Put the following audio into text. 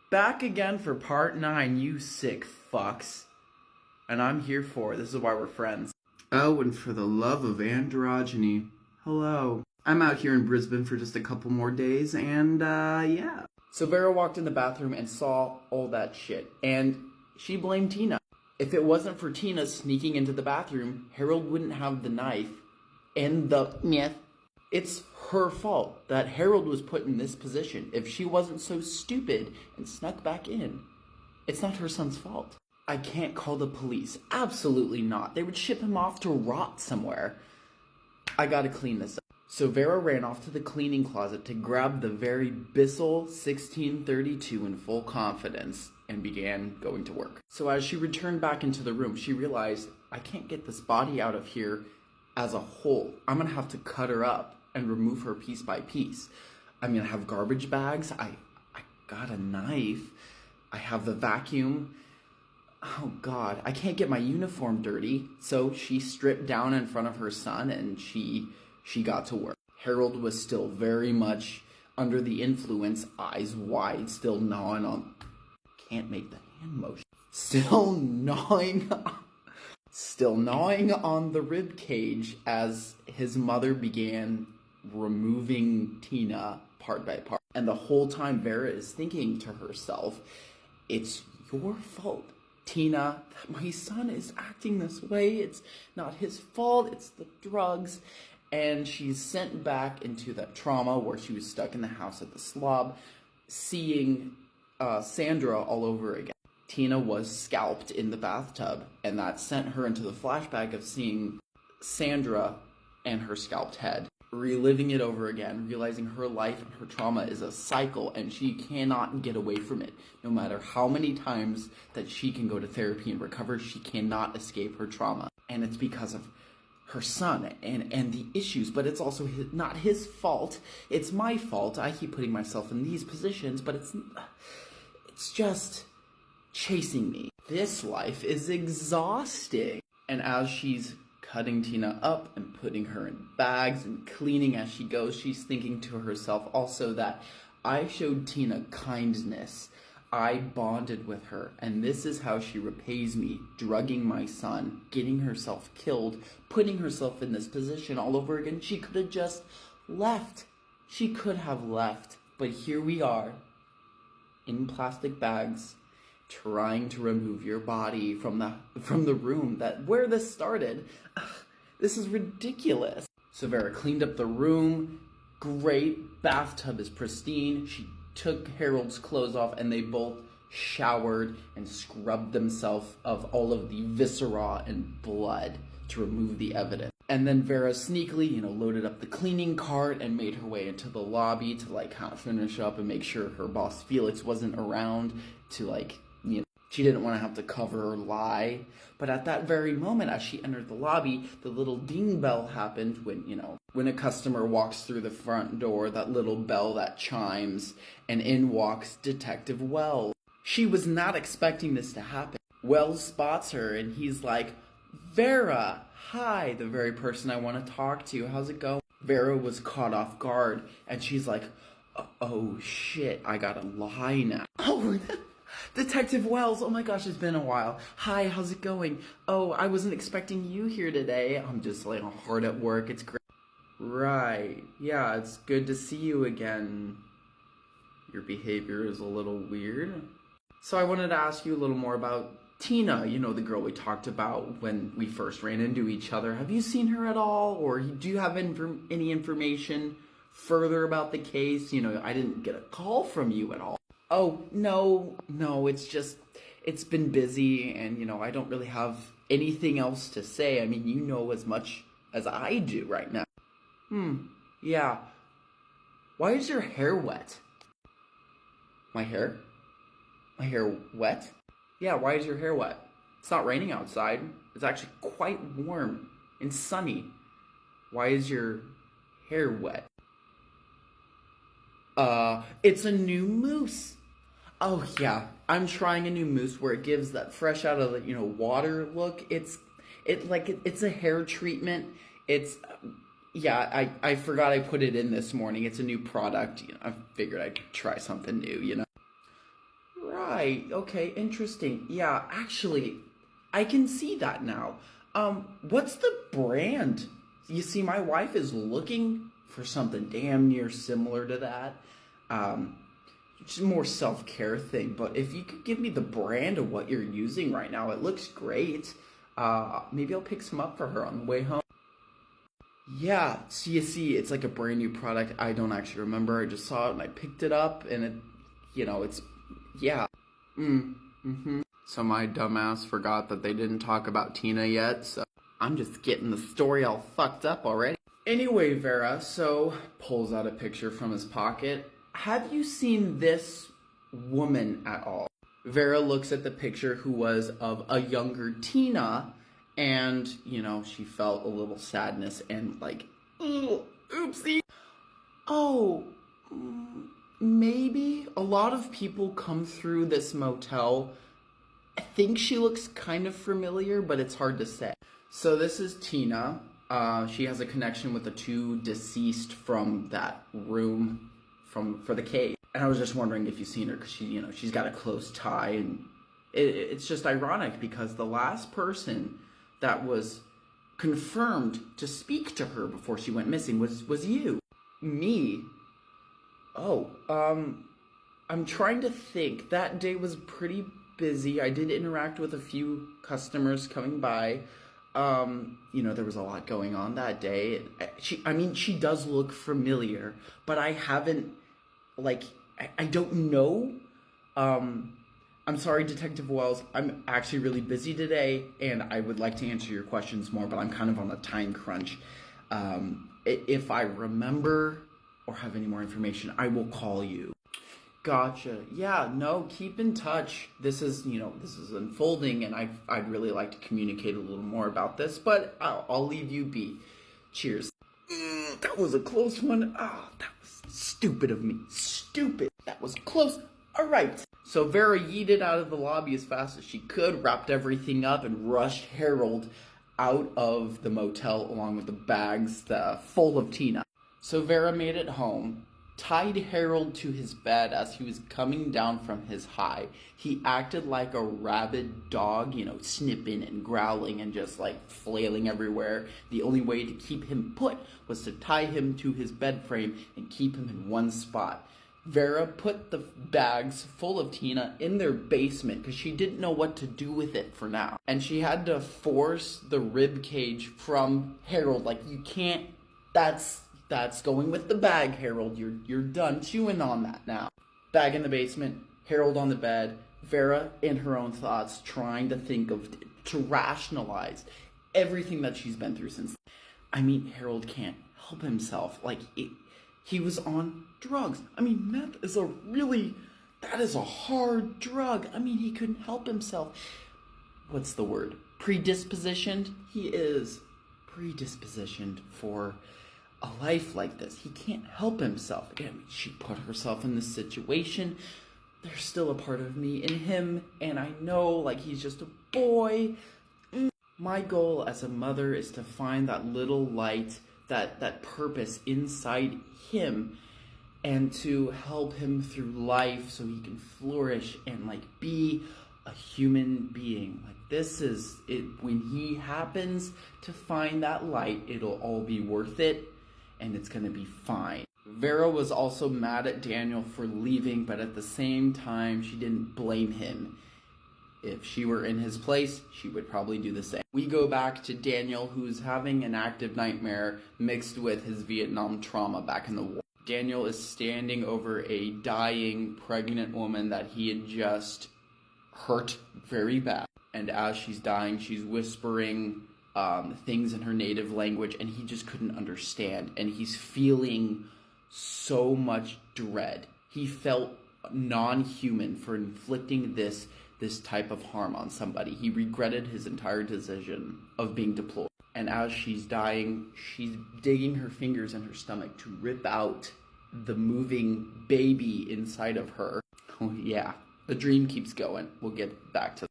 Back again for part 9, you sick fucks. And I'm here for it. This is why we're friends. Oh, and for the love of androgyny, hello. I'm out here in Brisbane for just a couple more days, and yeah. So Vera walked in the bathroom and saw all that shit, and she blamed Tina. If it wasn't for Tina sneaking into the bathroom, Harold wouldn't have the knife and the myth. It's her fault that Harold was put in this position. If she wasn't so stupid and snuck back in, it's not her son's fault. I can't call the police. Absolutely not. They would ship him off to rot somewhere. I gotta clean this up. So Vera ran off to the cleaning closet to grab the very Bissell 1632 in full confidence and began going to work. So as she returned back into the room, she realized, I can't get this body out of here as a whole. I'm gonna have to cut her up and remove her piece by piece. I'm gonna have garbage bags. I got a knife. I have the vacuum. Oh God, I can't get my uniform dirty. So she stripped down in front of her son and she got to work. Harold was still very much under the influence, eyes wide, still gnawing on, can't make the hand motion. Still gnawing on the rib cage as his mother began removing Tina part by part. And the whole time Vera is thinking to herself, it's your fault, Tina, that my son is acting this way. It's not his fault, it's the drugs. And she's sent back into that trauma where she was stuck in the house at the Slob, seeing Sandra all over again. Tina was scalped in the bathtub, and that sent her into the flashback of seeing Sandra and her scalped head, reliving it over again, realizing her life and her trauma is a cycle, and she cannot get away from it. No matter how many times that she can go to therapy and recover, she cannot escape her trauma. And it's because of her son and the issues, but it's also not his fault. It's my fault. I keep putting myself in these positions, but it's just chasing me. This life is exhausting. And as she's cutting Tina up and putting her in bags and cleaning as she goes, she's thinking to herself also that I showed Tina kindness. I bonded with her, and this is how she repays me, drugging my son, getting herself killed, putting herself in this position all over again. She could have just left. She could have left, but here we are, in plastic bags, trying to remove your body from the room where this started. This is ridiculous. So Vera cleaned up the room. Great. Bathtub is pristine. She took Harold's clothes off and they both showered and scrubbed themselves of all of the viscera and blood to remove the evidence. And then Vera sneakily, loaded up the cleaning cart and made her way into the lobby to kind of finish up and make sure her boss Felix wasn't around to she didn't want to have to cover or lie. But at that very moment, as she entered the lobby, the little ding bell happened when a customer walks through the front door, that little bell that chimes, and in walks Detective Wells. She was not expecting this to happen. Wells spots her, and he's like, Vera, hi, the very person I want to talk to. How's it going? Vera was caught off guard, and she's like, oh shit, I gotta lie now. Oh, Detective Wells, oh my gosh, it's been a while. Hi, how's it going? Oh, I wasn't expecting you here today. I'm just hard at work, it's great. Right, yeah, it's good to see you again. Your behavior is a little weird. So I wanted to ask you a little more about Tina, the girl we talked about when we first ran into each other. Have you seen her at all? Or do you have any information further about the case? I didn't get a call from you at all. Oh, no, it's been busy and, I don't really have anything else to say. I mean, you know as much as I do right now. Yeah. Why is your hair wet? My hair? My hair wet? Yeah, why is your hair wet? It's not raining outside. It's actually quite warm and sunny. Why is your hair wet? It's a new mousse. Oh yeah, I'm trying a new mousse where it gives that fresh out of the, water look. It's a hair treatment. I forgot I put it in this morning. It's a new product. I figured I'd try something new, right. Okay, interesting. Yeah, actually, I can see that now. What's the brand? You see, my wife is looking for something damn near similar to that. Um, it's a more self-care thing, but if you could give me the brand of what you're using right now, it looks great. Maybe I'll pick some up for her on the way home. Yeah, so you see, it's like a brand new product. I don't actually remember. I just saw it and I picked it up, and it's, yeah. So my dumbass forgot that they didn't talk about Tina yet, so I'm just getting the story all fucked up already. Anyway, Vera, so pulls out a picture from his pocket. Have you seen this woman at all? Vera looks at the picture, who was of a younger Tina, and, she felt a little sadness and like, oopsie. Oh, maybe. A lot of people come through this motel. I think she looks kind of familiar, but it's hard to say. So this is Tina. She has a connection with the two deceased from that room for the cave. And I was just wondering if you've seen her, because she's got a close tie, and it's just ironic because the last person that was confirmed to speak to her before she went missing was you. Me? Oh, I'm trying to think. That day was pretty busy. I did interact with a few customers coming by. There was a lot going on that day. She does look familiar, but I haven't, I don't know. I'm sorry, Detective Wells. I'm actually really busy today, and I would like to answer your questions more, but I'm kind of on a time crunch. If I remember or have any more information, I will call you. Gotcha. Yeah, no, keep in touch. This is unfolding, and I'd really like to communicate a little more about this, but I'll leave you be. Cheers. That was a close one. That was stupid of me. Stupid. That was close. All right. So Vera yeeted out of the lobby as fast as she could, wrapped everything up, and rushed Harold out of the motel along with the bags full of Tina. So Vera made it home, tied Harold to his bed as he was coming down from his high. He acted like a rabid dog, snipping and growling and just flailing everywhere. The only way to keep him put was to tie him to his bed frame and keep him in one spot. Vera put the bags full of Tina in their basement because she didn't know what to do with it for now. And she had to force the rib cage from Harold. You can't, that's going with the bag, Harold. You're done chewing on that now. Bag in the basement, Harold on the bed, Vera in her own thoughts trying to rationalize everything that she's been through since. Harold can't help himself. He was on drugs. Meth is that is a hard drug. He couldn't help himself. What's the word? Predispositioned? He is predispositioned for a life like this. He can't help himself. She put herself in this situation. There's still a part of me in him, and I know, he's just a boy. My goal as a mother is to find that little light, that purpose inside him, and to help him through life so he can flourish and be a human being. This is it. When he happens to find that light, it'll all be worth it, and it's gonna be fine. Vera was also mad at Daniel for leaving, but at the same time, she didn't blame him. If she were in his place, she would probably do the same. We go back to Daniel, who's having an active nightmare mixed with his Vietnam trauma back in the war. Daniel is standing over a dying pregnant woman that he had just hurt very bad. And as she's dying, she's whispering things in her native language, and he just couldn't understand. And he's feeling so much dread. He felt non-human for inflicting this type of harm on somebody. He regretted his entire decision of being deployed. And as she's dying, she's digging her fingers in her stomach to rip out the moving baby inside of her. Oh yeah, the dream keeps going. We'll get back to that.